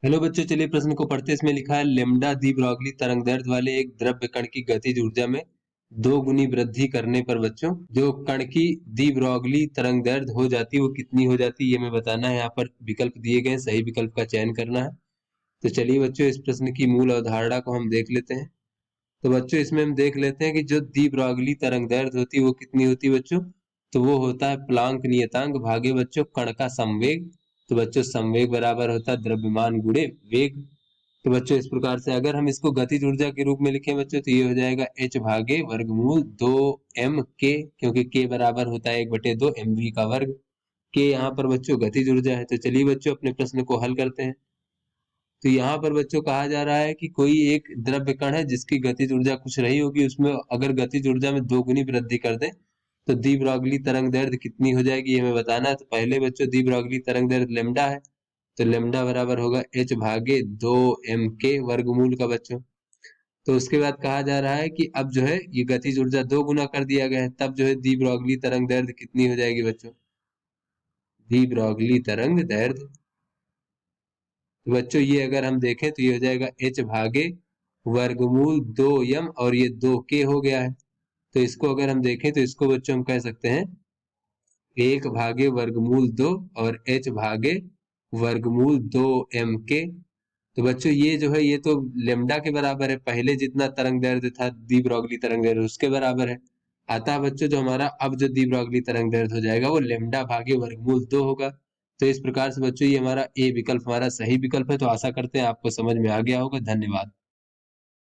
Hello बच्चों, चलिए प्रश्न को पढ़ते हैं। इसमें लिखा है लेम्डा दी ब्रॉगली तरंगदैर्ध्य वाले एक द्रव्य कण की गतिज ऊर्जा में 2 गुनी वृद्धि करने पर बच्चों जो कण की दी ब्रॉगली तरंगदैर्ध्य हो जाती है वो कितनी हो जाती है, ये हमें बताना है। यहाँ पर विकल्प दिए गए, सही विकल्प का चयन करना है। तो चलिए बच्चों, इस प्रश्न की मूल अवधारणा को हम देख लेते हैं। तो बच्चों, इसमें हम देख लेते हैं कि जो दी ब्रॉगली तरंगदैर्ध्य होती है वो कितनी होती है बच्चों। तो वो होता है प्लांक नियतांक भागे बच्चों कण का संवेग। तो बच्चों, संवेग बराबर होता है द्रव्यमान गुणे वेग। तो बच्चों, इस प्रकार से अगर हम इसको गतिज ऊर्जा के रूप में लिखें बच्चों तो ये हो जाएगा h भागे वर्गमूल 2m k, क्योंकि k बराबर होता है 1/2 mv का वर्ग। k यहाँ पर बच्चों गतिज ऊर्जा है। तो चलिए बच्चों, अपने प्रश्न को हल करते हैं। तो यहाँ पर बच्चों कहा जा रहा है कि कोई एक द्रव्य कण है जिसकी गतिज ऊर्जा कुछ रही होगी, उसमें अगर गतिज ऊर्जा में 2 गुनी वृद्धि कर दें तो दी ब्रॉगली तरंगदैर्ध्य कितनी हो जाएगी, ये हमें बताना है। तो पहले बच्चों, दी ब्रॉगली तरंगदैर्ध्य लेमडा है, तो लेमडा बराबर होगा h भागे 2m k वर्गमूल का बच्चों। तो उसके बाद कहा जा रहा है कि अब जो है ये गतिज ऊर्जा 2 गुना कर दिया गया है, तब जो है दी ब्रॉगली तरंगदैर्ध्य कितनी हो जाएगी बच्चों। दी ब्रॉगली तरंगदैर्ध्य, तो बच्चों ये अगर हम देखें तो ये हो जाएगा h भागे वर्गमूल 2m, और ये 2k हो गया है। तो इसको अगर हम देखें तो इसको बच्चों हम कह सकते हैं 1 भागे वर्गमूल 2 और h भागे वर्गमूल 2m k। तो बच्चों ये जो है ये तो लेमडा के बराबर है, पहले जितना तरंगदैर्ध्य था दी ब्रॉगली तरंगदैर्ध्य उसके बराबर है। अतः बच्चों जो हमारा अब जो दी ब्रॉगली तरंगदैर्ध्य हो जाएगा वो लेमडा भागे वर्गमूल 2 होगा। तो इस प्रकार से बच्चों ये हमारा ए विकल्प हमारा सही विकल्प है। तो आशा करते हैं आपको समझ में आ गया होगा। धन्यवाद।